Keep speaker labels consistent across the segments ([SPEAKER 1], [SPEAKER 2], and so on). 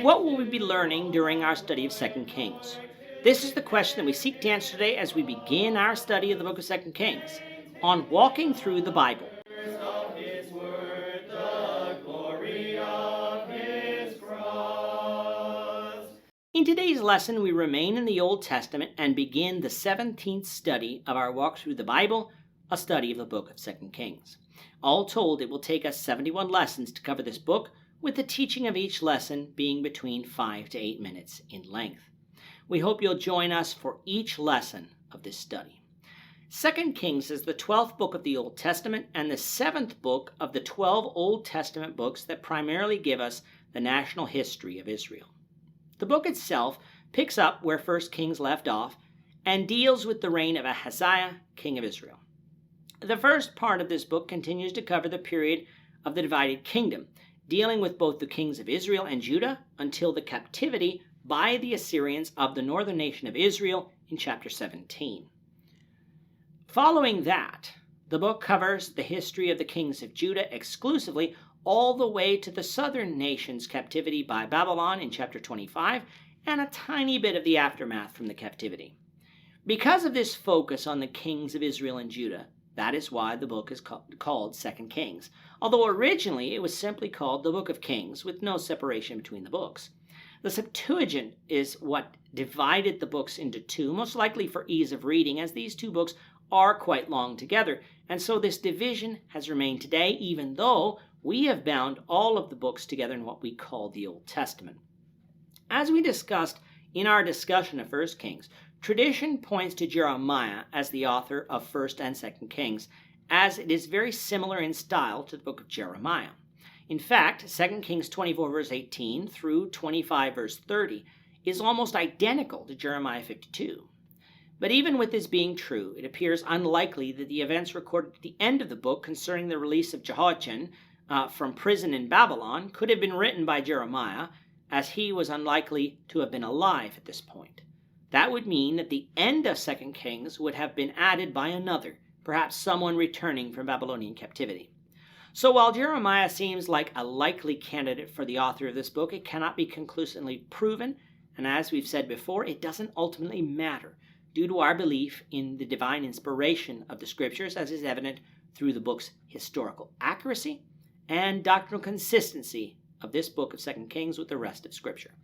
[SPEAKER 1] What will we be learning during our study of 2 Kings? This is the question that we seek to answer today as we begin our study of the book of 2 Kings on walking through the Bible. In today's lesson, we remain in the Old Testament and begin the 17th study of our walk through the Bible, a study of the book of 2 Kings. All told, it will take us 71 lessons to cover this book, with the teaching of each lesson being between 5 to 8 minutes in length. We hope you'll join us for each lesson of this study. 2 Kings is the 12th book of the Old Testament and the 7th book of the 12 Old Testament books that primarily give us the national history of Israel. The book itself picks up where 1 Kings left off and deals with the reign of Ahaziah, king of Israel. The first part of this book continues to cover the period of the divided kingdom, dealing with both the kings of Israel and Judah until the captivity by the Assyrians of the northern nation of Israel in chapter 17. Following that, the book covers the history of the kings of Judah exclusively all the way to the southern nation's captivity by Babylon in chapter 25 and a tiny bit of the aftermath from the captivity. Because of this focus on the kings of Israel and Judah, that is why the book is called 2 Kings, although originally it was simply called the Book of Kings with no separation between the books. The Septuagint is what divided the books into two, most likely for ease of reading, as these two books are quite long together, and so this division has remained today, even though we have bound all of the books together in what we call the Old Testament. As we discussed in our discussion of 1 Kings, tradition points to Jeremiah as the author of 1 and 2 Kings, as it is very similar in style to the book of Jeremiah. In fact, 2 Kings 24 verse 18 through 25 verse 30 is almost identical to Jeremiah 52. But even with this being true, it appears unlikely that the events recorded at the end of the book concerning the release of Jehoiachin from prison in Babylon could have been written by Jeremiah, as he was unlikely to have been alive at this point. That would mean that the end of 2 Kings would have been added by another, perhaps someone returning from Babylonian captivity. So while Jeremiah seems like a likely candidate for the author of this book, it cannot be conclusively proven, and as we've said before, it doesn't ultimately matter due to our belief in the divine inspiration of the scriptures, as is evident through the book's historical accuracy and doctrinal consistency of this book of 2 Kings with the rest of scripture.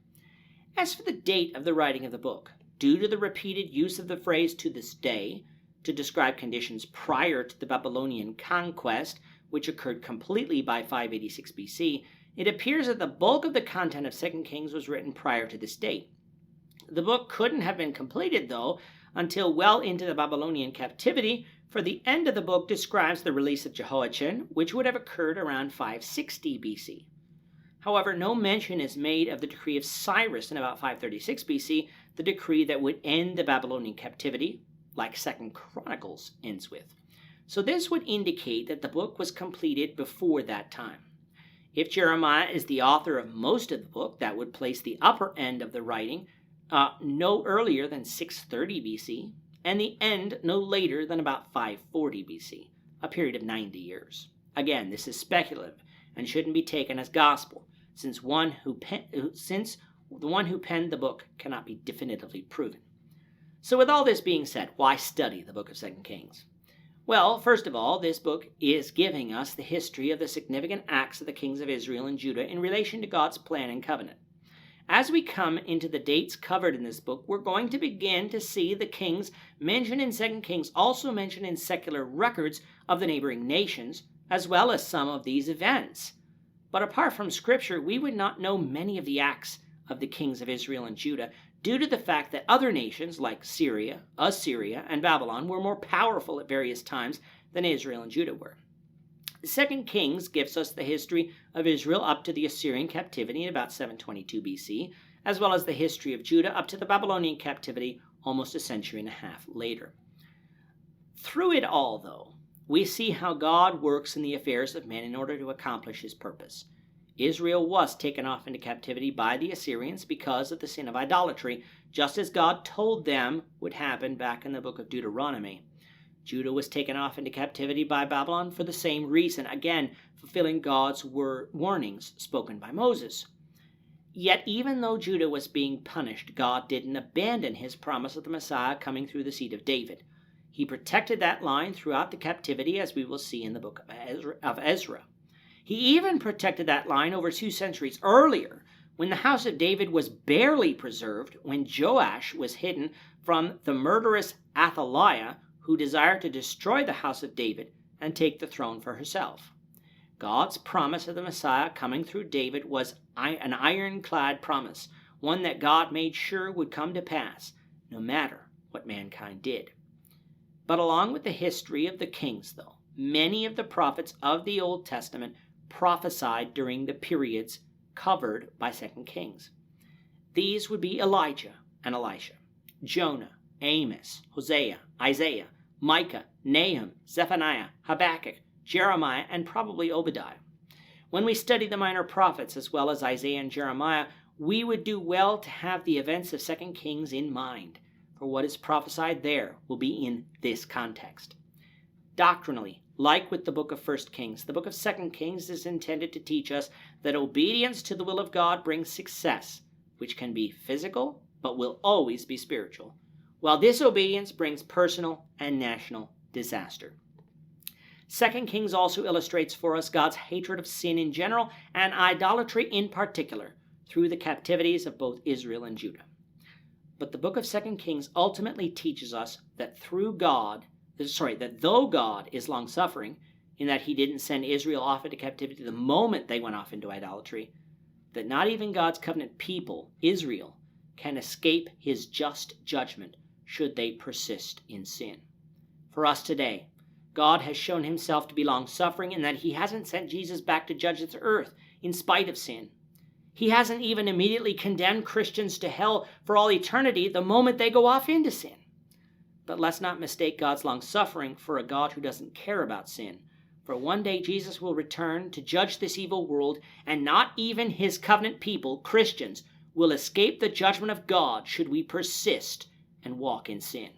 [SPEAKER 1] As for the date of the writing of the book, due to the repeated use of the phrase "to this day" to describe conditions prior to the Babylonian conquest, which occurred completely by 586 BC, it appears that the bulk of the content of 2 Kings was written prior to this date. The book couldn't have been completed, though, until well into the Babylonian captivity, for the end of the book describes the release of Jehoiachin, which would have occurred around 560 BC. However, no mention is made of the decree of Cyrus in about 536 BC, the decree that would end the Babylonian captivity, like 2 Chronicles ends with. So this would indicate that the book was completed before that time. If Jeremiah is the author of most of the book, that would place the upper end of the writing no earlier than 630 BC, and the end no later than about 540 BC, a period of 90 years. Again, this is speculative and shouldn't be taken as gospel, since the one who penned the book cannot be definitively proven. So with all this being said, why study the book of 2 Kings? Well, first of all, this book is giving us the history of the significant acts of the kings of Israel and Judah in relation to God's plan and covenant. As we come into the dates covered in this book, we're going to begin to see the kings mentioned in 2 Kings also mentioned in secular records of the neighboring nations, as well as some of these events. But apart from Scripture, we would not know many of the acts of the kings of Israel and Judah due to the fact that other nations like Syria, Assyria, and Babylon were more powerful at various times than Israel and Judah were. 2 Kings gives us the history of Israel up to the Assyrian captivity in about 722 BC, as well as the history of Judah up to the Babylonian captivity almost a century and a half later. Through it all, though, we see how God works in the affairs of men in order to accomplish his purpose. Israel was taken off into captivity by the Assyrians because of the sin of idolatry, just as God told them would happen back in the book of Deuteronomy. Judah was taken off into captivity by Babylon for the same reason, again, fulfilling God's warnings spoken by Moses. Yet even though Judah was being punished, God didn't abandon his promise of the Messiah coming through the seed of David. He protected that line throughout the captivity, as we will see in the book of Ezra. He even protected that line over 2 centuries earlier, when the house of David was barely preserved, when Joash was hidden from the murderous Athaliah, who desired to destroy the house of David and take the throne for herself. God's promise of the Messiah coming through David was an ironclad promise, one that God made sure would come to pass, no matter what mankind did. But along with the history of the kings, though, many of the prophets of the Old Testament prophesied during the periods covered by 2 Kings. These would be Elijah and Elisha, Jonah, Amos, Hosea, Isaiah, Micah, Nahum, Zephaniah, Habakkuk, Jeremiah, and probably Obadiah. When we study the minor prophets as well as Isaiah and Jeremiah, we would do well to have the events of 2 Kings in mind, for what is prophesied there will be in this context. Doctrinally, like with the book of 1 Kings, the book of 2 Kings is intended to teach us that obedience to the will of God brings success, which can be physical, but will always be spiritual, while disobedience brings personal and national disaster. 2 Kings also illustrates for us God's hatred of sin in general and idolatry in particular through the captivities of both Israel and Judah. But the book of 2 Kings ultimately teaches us that though God is long-suffering, in that he didn't send Israel off into captivity the moment they went off into idolatry, that not even God's covenant people, Israel, can escape his just judgment should they persist in sin. For us today, God has shown himself to be long-suffering in that he hasn't sent Jesus back to judge this earth in spite of sin. He hasn't even immediately condemned Christians to hell for all eternity the moment they go off into sin. But let's not mistake God's long-suffering for a God who doesn't care about sin. For one day Jesus will return to judge this evil world, and not even his covenant people, Christians, will escape the judgment of God should we persist and walk in sin.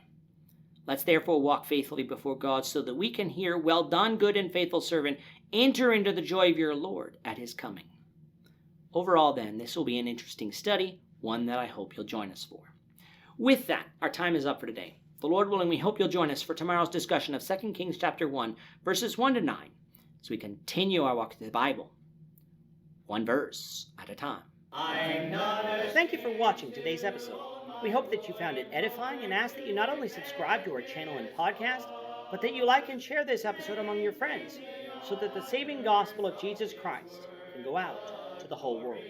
[SPEAKER 1] Let's therefore walk faithfully before God so that we can hear, "Well done, good and faithful servant, enter into the joy of your Lord," at his coming. Overall, then, this will be an interesting study, one that I hope you'll join us for. With that, our time is up for today. The Lord willing, we hope you'll join us for tomorrow's discussion of 2 Kings chapter 1, verses 1 to 9, as we continue our walk through the Bible, one verse at a time. Thank you for watching today's episode. We hope that you found it edifying and ask that you not only subscribe to our channel and podcast, but that you like and share this episode among your friends, so that the saving gospel of Jesus Christ can go out to the whole world.